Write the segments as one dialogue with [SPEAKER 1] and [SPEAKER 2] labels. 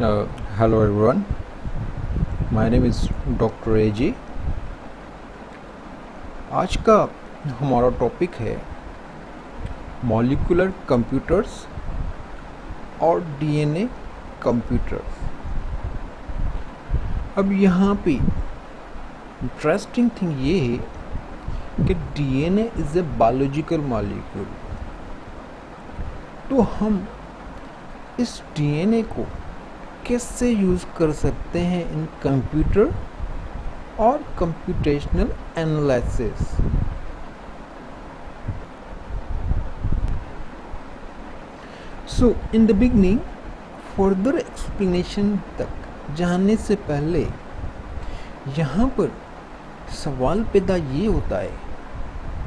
[SPEAKER 1] Hello everyone, my name is doctor AG. आज का हमारा टॉपिक है मॉलिक्यूलर कंप्यूटर्स और डीएनए कंप्यूटर्स। अब यहाँ पे इंटरेस्टिंग थिंग ये है कि DNA is a biological molecule. तो हम इस डीएनए को कैसे यूज़ कर सकते हैं इन कंप्यूटर और computational analysis. So in the beginning, further explanation तक जाने से पहले यहाँ पर सवाल पैदा ये होता है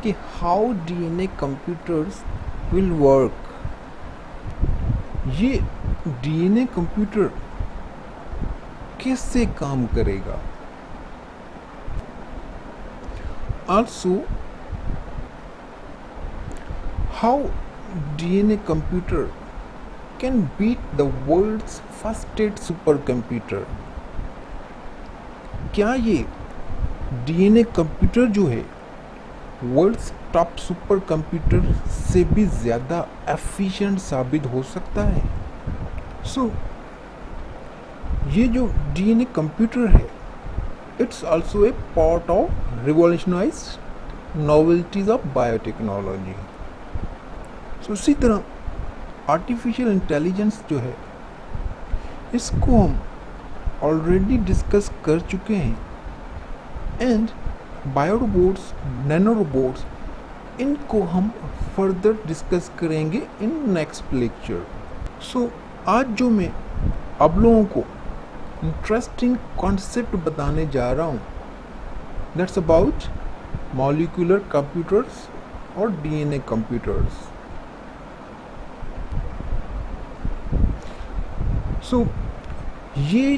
[SPEAKER 1] कि how DNA computers will work. ये डीएनए कंप्यूटर कैसे काम करेगा। Also, how DNA computer can beat the world's fastest supercomputer। क्या ये डीएनए कंप्यूटर जो है वर्ल्ड्स टॉप सुपर कंप्यूटर से भी ज़्यादा एफिशिएंट साबित हो सकता है। सो ये जो डीएनए कंप्यूटर है, it's also a part of revolutionized novelties of biotechnology. So इसी तरह आर्टिफिशियल इंटेलिजेंस जो है, इसको हम ऑलरेडी डिस्कस कर चुके हैं। एंड बायोरोबोट्स, नैनो रोबोट्स, इनको हम फर्दर डिस्कस करेंगे इन नेक्स्ट लेक्चर। सो आज जो मैं आप लोगों को इंटरेस्टिंग कॉन्सेप्ट बताने जा रहा हूँ, दैट्स अबाउट मॉलिक्यूलर कंप्यूटर्स और डीएनए कंप्यूटर्स। सो ये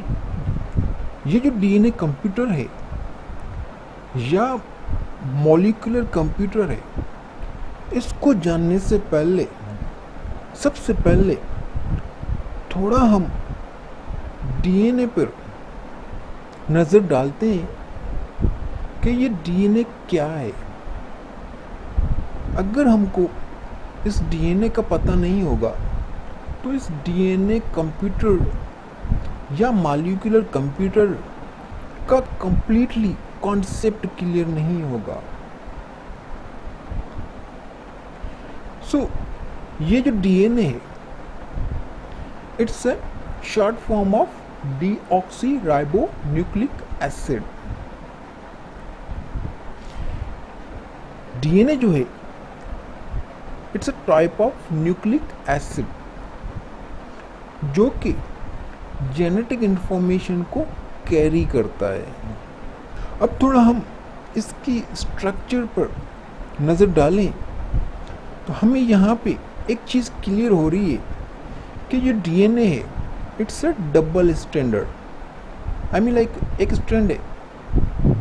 [SPEAKER 1] जो डीएनए कंप्यूटर है या मॉलिक्यूलर कंप्यूटर है, इसको जानने से पहले सबसे पहले थोड़ा हम डीएनए पर नज़र डालते हैं कि ये डीएनए क्या है। अगर हमको इस डीएनए का पता नहीं होगा तो इस डीएनए कंप्यूटर या मॉलिक्यूलर कंप्यूटर का कंप्लीटली कॉन्सेप्ट क्लियर नहीं होगा। सो ये जो डीएनए है, it's a short form of deoxyribonucleic acid. DNA जो है, it's a type of nucleic acid जो कि जेनेटिक इंफॉर्मेशन को कैरी करता है। अब थोड़ा हम इसकी स्ट्रक्चर पर नज़र डालें तो हमें यहाँ पे एक चीज़ क्लियर हो रही है कि ये डीएनए है, it's a double standard. I mean like एक स्ट्रैंड है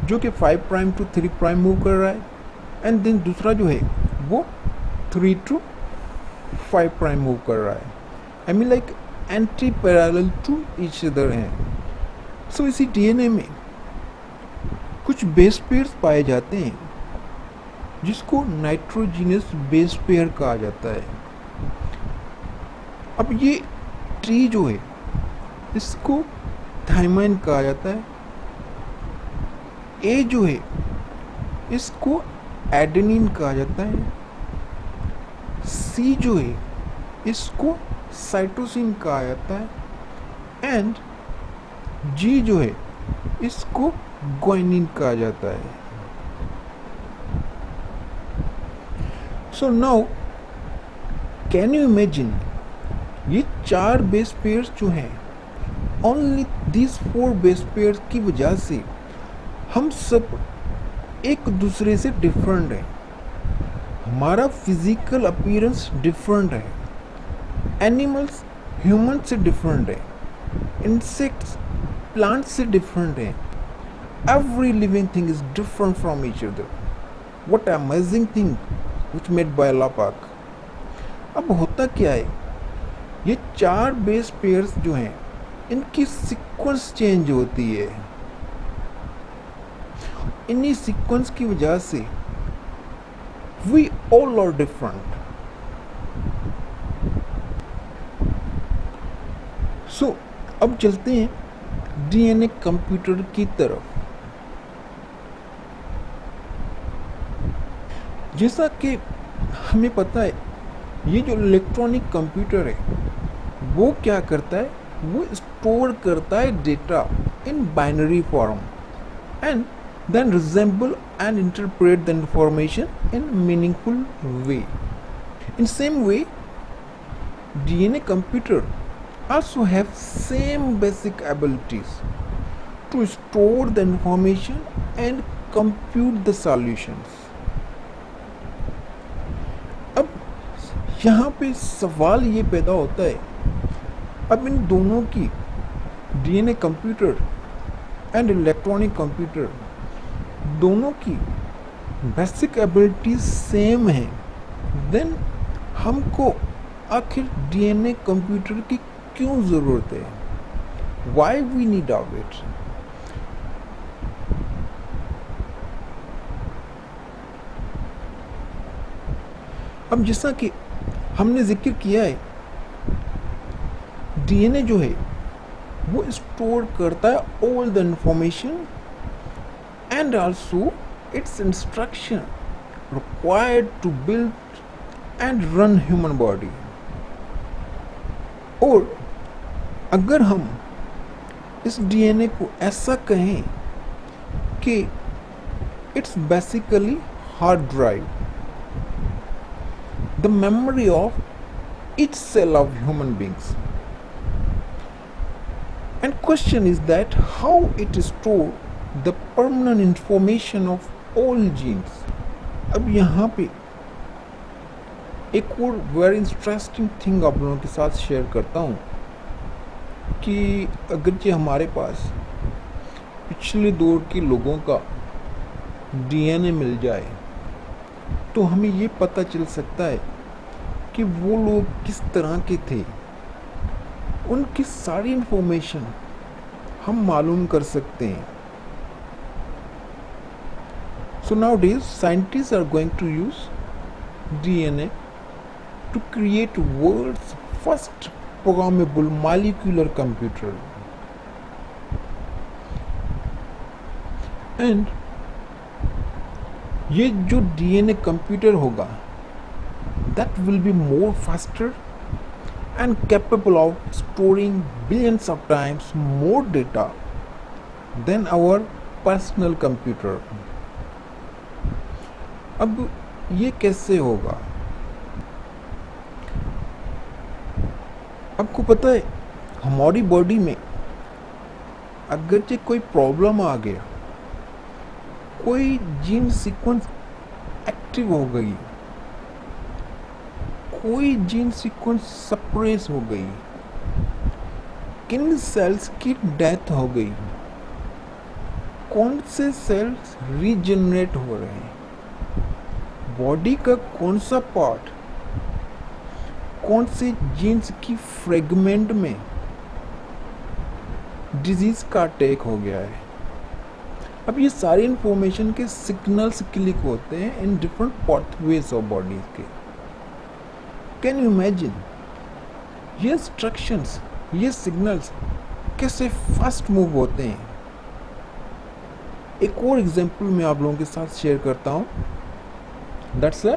[SPEAKER 1] जो कि 5 प्राइम टू 3 प्राइम मूव कर रहा है, एंड देन दूसरा जो है वो 3 टू 5 प्राइम मूव कर रहा है। I mean like anti parallel to each other हैं। सो इसी डीएनए में कुछ बेस पेयर्स पाए जाते हैं जिसको नाइट्रोजीनियस बेस पेयर कहा जाता है। अब ये ट्री जो है, इसको थाइमाइन कहा जाता है। ए जो है, इसको एडेनिन कहा जाता है। सी जो है, इसको साइटोसिन कहा जाता है। एंड जी जो है, इसको ग्वानिन कहा जाता है। So now can you imagine, ये 4 बेस पेयर्स जो हैं, ओनली दिस 4 बेस पेयर्स की वजह से हम सब एक दूसरे से डिफरेंट हैं। हमारा फिजिकल अपीयरेंस डिफरेंट है। एनिमल्स ह्यूमन से डिफरेंट है, इंसेक्ट्स प्लांट से डिफरेंट है। Every living thing is different from each other. What amazing thing which made by Allah पाक। अब होता क्या है, ये 4 बेस पेयर्स जो हैं, इनकी सीक्वेंस चेंज होती है। इन्हीं सीक्वेंस की वजह से वी ऑल आर डिफरेंट। सो अब चलते हैं डीएनए कंप्यूटर की तरफ। जैसा कि हमें पता है, ये जो इलेक्ट्रॉनिक कंप्यूटर है वो क्या करता है, वो स्टोर करता है data in binary form and then resemble and interpret the information in meaningful way. In same way DNA computer also have same basic abilities to store the information and compute the solutions. अब यहाँ पे सवाल ये पैदा होता है, अब इन दोनों की DNA computer and electronic computer दोनों की बेसिक एबिलिटीज सेम है, देन हमको आखिर डीएनए कंप्यूटर की क्यों ज़रूरत है? Why we need of it? अब जैसा कि हमने जिक्र किया है, डीएनए जो है वो स्टोर करता है all the information and also its instruction required to build and run human body. और अगर हम इस डीएनए को ऐसा कहें कि it's basically hard drive, the memory of each cell of human beings, and question is that how it store the permanent information of all genes. अब यहाँ पे एक और वेरी इंटरेस्टिंग थिंग आप लोगों के साथ शेयर करता हूँ कि अगरचे हमारे पास पिछले दौर के लोगों का डीएनए मिल जाए तो हमें ये पता चल सकता है कि वो लोग किस तरह के थे, उनकी सारी इंफॉर्मेशन हम मालूम कर सकते हैं। So nowadays scientists are going to use DNA to create world's first programmable molecular computer. And ये जो DNA कंप्यूटर होगा, that will be more faster and capable of storing billions of times more data than our personal computer. अब ये कैसे होगा? आपको पता है, हमारी बॉडी में अगरचे कोई प्रॉब्लम आ गया, कोई जीन सीक्वेंस एक्टिव हो गई, कोई जीन सीक्वेंस सप्रेस हो गई, किन सेल्स की डेथ हो गई, कौन से सेल्स रीजनरेट हो रहे हैं, बॉडी का कौन सा पार्ट, कौन से जीन्स की फ्रेगमेंट में डिजीज का अटैक हो गया है। अब ये सारी इंफॉर्मेशन के सिग्नल्स क्लिक होते हैं in different pathways of body के। कैन यू इमेजिन ये इंस्ट्रक्शंस, ये सिग्नल्स कैसे फास्ट मूव होते हैं? एक और एग्जांपल मैं आप लोगों के साथ शेयर करता हूँ, that's a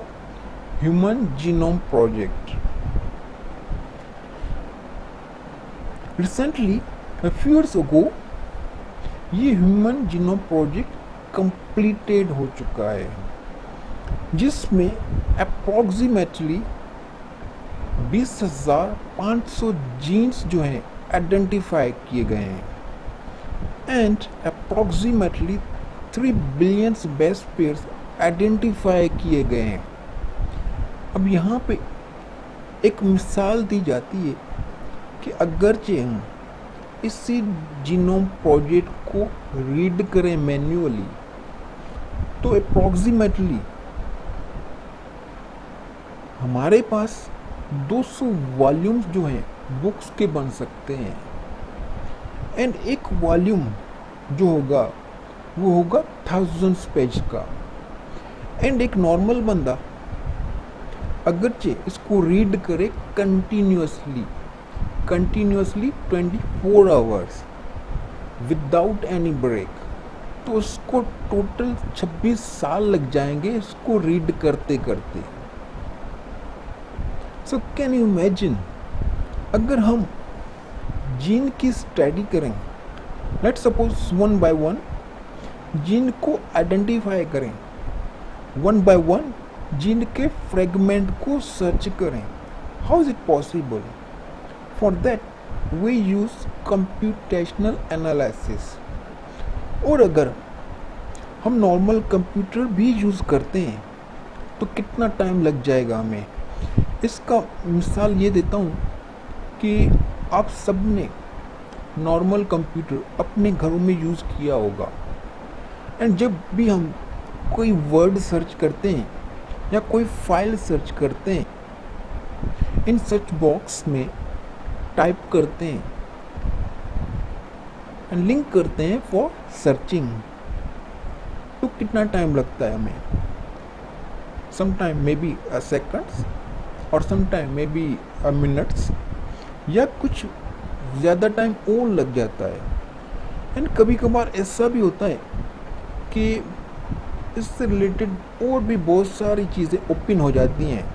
[SPEAKER 1] human genome project. Recently a few years ago ये ह्यूमन जीनोम प्रोजेक्ट कंप्लीटेड हो चुका है, जिसमें अप्रॉक्सीमेटली 20,500 जीन्स जो हैं आइडेंटिफाई किए गए हैं and approximately 3 billion base pairs identify किए गए हैं। अब यहाँ पे एक मिसाल दी जाती है कि अगरचे हम इसी जीनोम प्रोजेक्ट को रीड करें मैन्युअली तो अप्रॉक्सीमेटली हमारे पास 200 वॉल्यूम्स जो हैं बुक्स के बन सकते हैं। एंड एक वॉल्यूम जो होगा वो होगा 1000 पेज का। एंड एक नॉर्मल बंदा अगरचे इसको रीड करे continuously 24 hours without any break, तो उसको टोटल 26 साल लग जाएंगे इसको रीड करते करते। सो कैन यू इमेजिन, अगर हम जीन की स्टडी करें, लेट सपोज 1 बाय 1 जीन को आइडेंटिफाई करें, 1 बाय 1 जीन के फ्रेगमेंट को सर्च करें, how is it possible? For that we use computational analysis. और अगर हम नॉर्मल कंप्यूटर भी यूज़ करते हैं तो कितना टाइम लग जाएगा हमें? इसका मिसाल ये देता हूँ कि आप सब ने नॉर्मल कंप्यूटर अपने घरों में यूज़ किया होगा, एंड जब भी हम कोई वर्ड सर्च करते हैं या कोई फाइल सर्च करते हैं, इन सर्च बॉक्स में टाइप करते हैं एंड लिंक करते हैं फॉर सर्चिंग, तो कितना टाइम लगता है हमें? Some time may be seconds और some time may be minutes, या कुछ ज़्यादा टाइम और लग जाता है। एंड कभी कभार ऐसा भी होता है कि इससे रिलेटेड और भी बहुत सारी चीज़ें ओपन हो जाती हैं,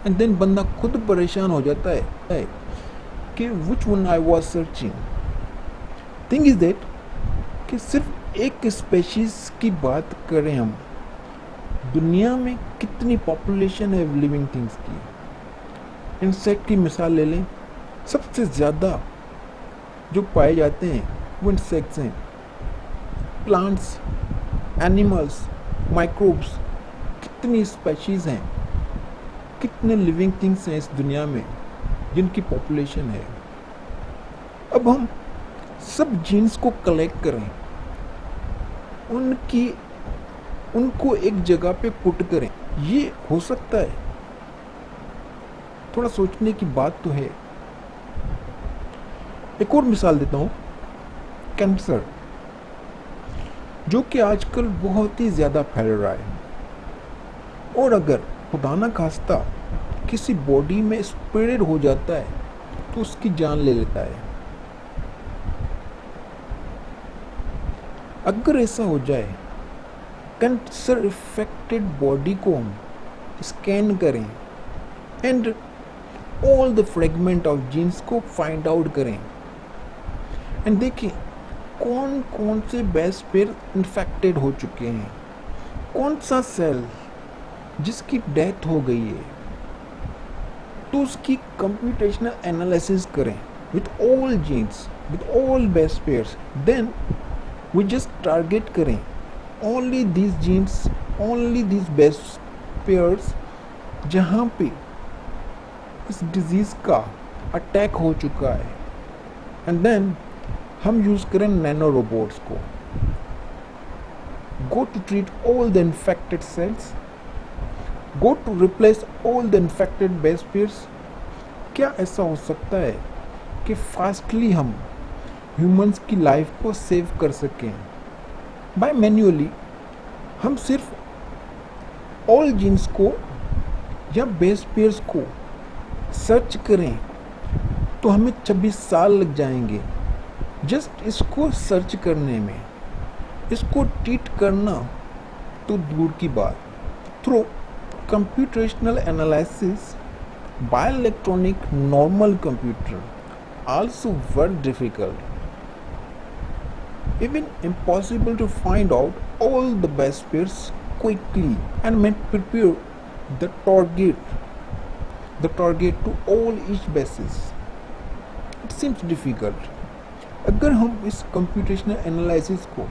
[SPEAKER 1] एंड देन बंदा खुद परेशान हो जाता है कि which one I was searching. Thing is that कि सिर्फ एक स्पेशीज की बात करें हम, दुनिया में कितनी पॉपुलेशन है लिविंग थिंग्स की। इंसेक्ट की मिसाल ले लें, सबसे ज़्यादा जो पाए जाते हैं वो इंसेक्ट्स हैं। प्लांट्स, एनिमल्स, माइक्रोब्स, कितनी स्पेशीज हैं, कितने लिविंग थिंग्स हैं इस दुनिया में जिनकी पॉपुलेशन है। अब हम सब जीन्स को कलेक्ट करें, उनको एक जगह पे पुट करें, ये हो सकता है? थोड़ा सोचने की बात तो है। एक और मिसाल देता हूँ, कैंसर, जो कि आजकल बहुत ही ज़्यादा फैल रहा है, और अगर खुदा ना खास्ता किसी बॉडी में स्प्रेड हो जाता है तो उसकी जान ले लेता है। अगर ऐसा हो जाए, कैंसर इफेक्टेड बॉडी को हम स्कैन करें and all the fragment of genes को फाइंड आउट करें एंड देखें कौन कौन से बेस पेयर इन्फेक्टेड हो चुके हैं, कौन सा सेल जिसकी डेथ हो गई है, तो उसकी कंप्यूटेशनल एनालिसिस करें with all genes, with all base pairs, then we just target करें only these genes, only these best pairs जहाँ पे इस डिजीज़ का अटैक हो चुका है, एंड देन हम यूज़ करें नैनो रोबोट्स को, go to treat all the infected cells, go to replace all the infected base pairs. क्या ऐसा हो सकता है कि फास्टली हम ह्यूमंस की लाइफ को सेव कर सकें? बाय मैन्युअली हम सिर्फ ऑल जीन्स को या बेस पेयर्स को सर्च करें तो हमें 26 साल लग जाएंगे जस्ट इसको सर्च करने में। इसको ट्रीट करना तो दूर की बात, through computational analysis by electronic normal computer also very difficult, even impossible to find out all the best pairs quickly and prepare the target to all each basis. It seems difficult. अगर हम इस computational analysis को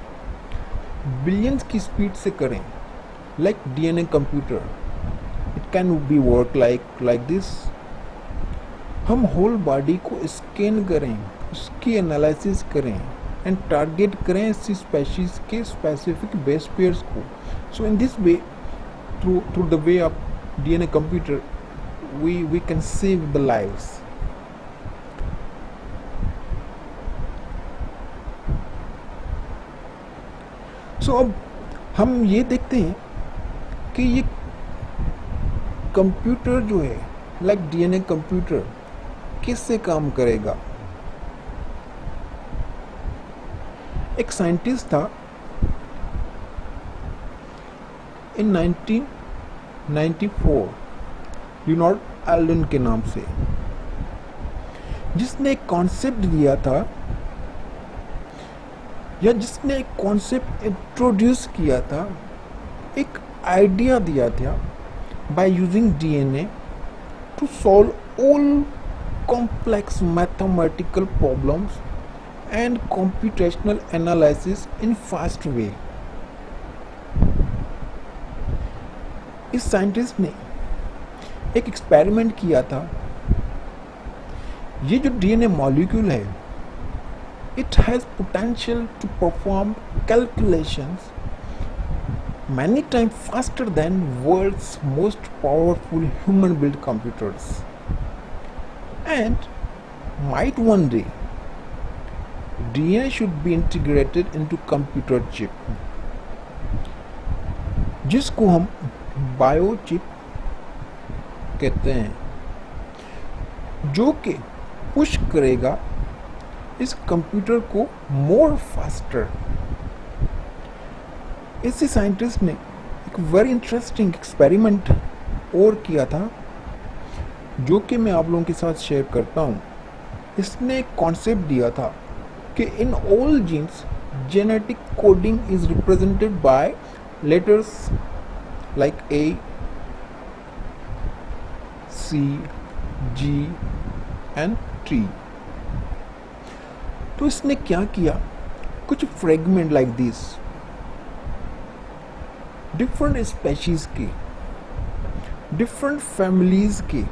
[SPEAKER 1] billions की speed से करें, like DNA computer, it can be work like this. हम whole body को scan करें, उसकी एनालिसिस करें एंड टारगेट करें इसी स्पेशीज के स्पेसिफिक बेस पेयर्स को। So in this way, through the way of DNA computer, we can save the lives. So अब हम ये देखते हैं कि ये कंप्यूटर जो है, लाइक डीएनए कंप्यूटर, किससे काम करेगा। एक साइंटिस्ट था इन 1994, लियोनार्ड एल्डन के नाम से, जिसने एक कॉन्सेप्ट दिया था, या जिसने एक कॉन्सेप्ट इंट्रोड्यूस किया था, एक आइडिया दिया था, by using DNA to solve all complex mathematical problems and computational analysis in fast way. इस साइंटिस्ट ने एक एक्सपेरिमेंट किया था। ये जो डीएनए मॉलिक्यूल है, it has potential to perform calculations many times faster than world's most powerful human built computers, and might one day DNA should be integrated into computer chip, जिसको हम bio chip कहते हैं, जो कि push करेगा इस computer को more faster. इसी साइंटिस्ट ने एक वेरी इंटरेस्टिंग एक्सपेरिमेंट और किया था, जो कि मैं आप लोगों के साथ शेयर करता हूँ। इसने एक कॉन्सेप्ट दिया था कि in all genes genetic coding is represented by letters like A, C, G and T। तो इसने क्या किया, कुछ fragment like this, different species के, डिफरेंट फैमिलीज के,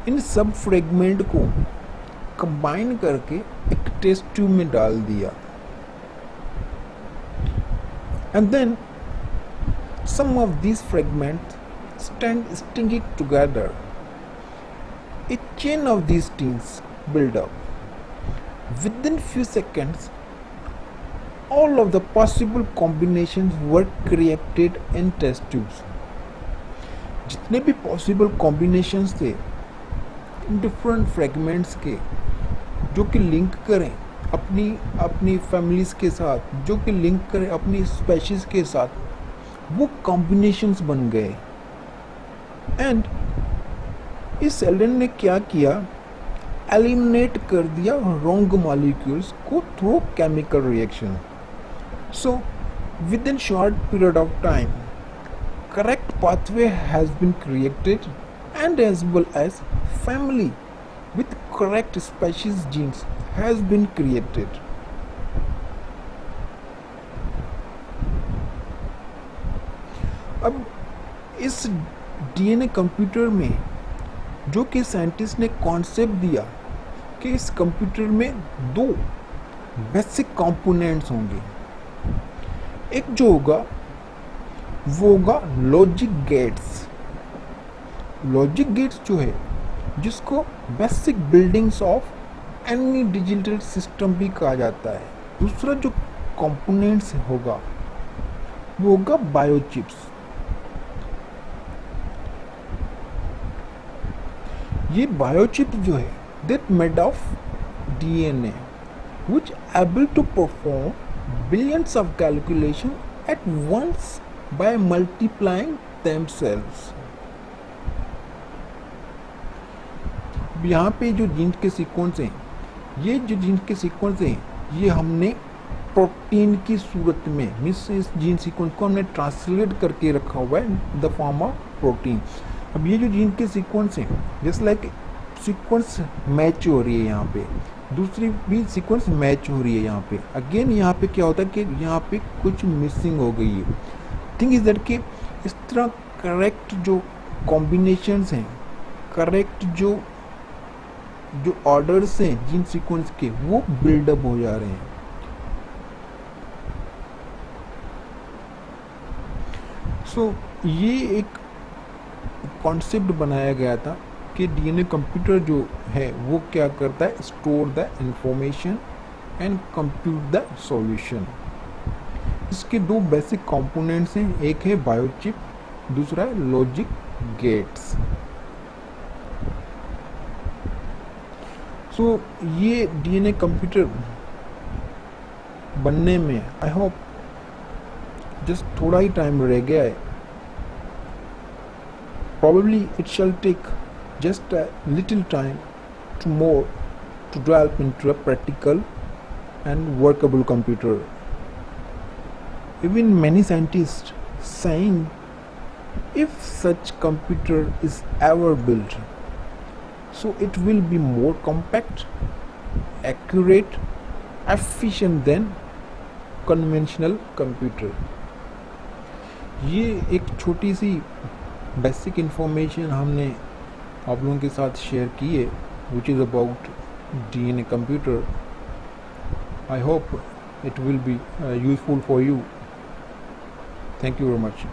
[SPEAKER 1] इन सब फ्रेगमेंट को कंबाइन करके एक टेस्ट ट्यूब में डाल दिया, and then some of these fragments stand sticking together. A chain of these genes build up. Within few seconds, all of the possible combinations were created in test tubes. जितने भी possible combinations थे different fragments के, जो कि link करें अपनी families के साथ, जो कि लिंक करें अपनी स्पेशीज के साथ, वो कॉम्बिनेशंस बन गए। एंड इस एल्डन ने क्या किया, एलिमिनेट कर दिया रॉन्ग मॉलिक्यूल्स को through chemical reaction. So with in short period of time, correct pathway has been created and as well as family with correct species genes has been created. अब इस DNA computer में जो कि scientist ने concept दिया कि इस computer में दो बेसिक कंपोनेंट्स होंगे। एक जो होगा वो होगा लॉजिक गेट्स। लॉजिक गेट्स जो है, जिसको basic buildings of any digital system भी कहा जाता है। दूसरा जो कंपोनेंट्स होगा वो होगा बायोचिप्स। ये बायोचिप जो है, that made of DNA which able to perform billions of calculation at once by multiplying themselves. यहाँ पे जो जीन के सीक्वेंस हैं, ये जो जीन के सीक्वेंस हैं, ये हमने प्रोटीन की सूरत में, मीन्स इस जीन सीक्वेंस को हमने ट्रांसलेट करके रखा हुआ है द फॉर्म ऑफ प्रोटीन। अब ये जो जीन के सीक्वेंस हैं, जस्ट लाइक सीक्वेंस मैच हो रही है, यहाँ पे दूसरी भी सीक्वेंस मैच हो रही है। यहाँ पे अगेन यहाँ पे क्या होता है कि यहाँ पे कुछ मिसिंग हो गई है। थिंग इज दैट कि इस तरह करेक्ट जो कॉम्बिनेशंस हैं, करेक्ट जो ऑर्डर्स हैं जीन सीक्वेंस के, वो बिल्डअप हो जा रहे हैं। सो ये एक कॉन्सेप्ट बनाया गया था कि डीएनए कंप्यूटर जो है वो क्या करता है, store the information and compute the solution. इसके दो बेसिक कंपोनेंट्स हैं, एक है बायोचिप, दूसरा है लॉजिक गेट्स। सो ये डीएनए कंप्यूटर बनने में आई होप जस्ट थोड़ा ही टाइम रह गया है। Probably it shall take just a little time to more to develop into a practical and workable computer. Even many scientists saying if such computer is ever built, so it will be more compact, accurate, efficient than conventional computer. ये एक छोटी सी basic information हमने आप लोगों के साथ share की है, which is about DNA computer. I hope it will be useful for you. Thank you very much.